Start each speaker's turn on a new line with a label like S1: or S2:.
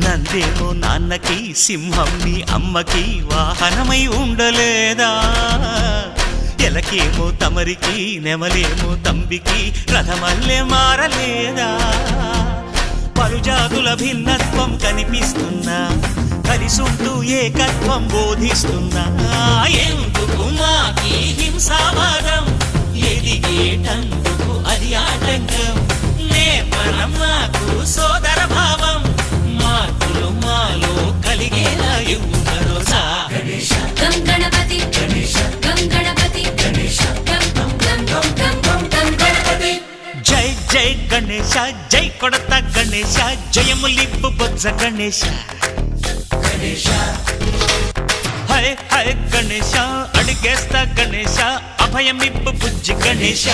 S1: నందేమో నాన్నకి సింహం నీ అమ్మకి వాహనమై ఉండలేదా? ఎలకేమో తమరికి నెమలేమో తంబికి రథమల్లే మారలేదా? పలుజాతుల భిన్నత్వం కనిపిస్తున్నా, కలిసుంటూ ఏకత్వం బోధిస్తున్నా. ఎందుకు మాకి హింసావాదం, ఎదిగేటందుకు అది ఆటంకం. నేపరం మాకు సోదర భావం, మార్పులు మాలో కలిగేలా ఇవ్వు భరోసా.
S2: గం గణపతి గం గణపతి గం గం గం గం గం గణపతి.
S1: జై జై గణేశ, జై కొడత గణేశ, జయములిప్పు బొజ్జ గణేశ. హై హై గణేశ, అడిగేస్తా గణేశ, అభయమిప్పు బుజ్జి గణేశ.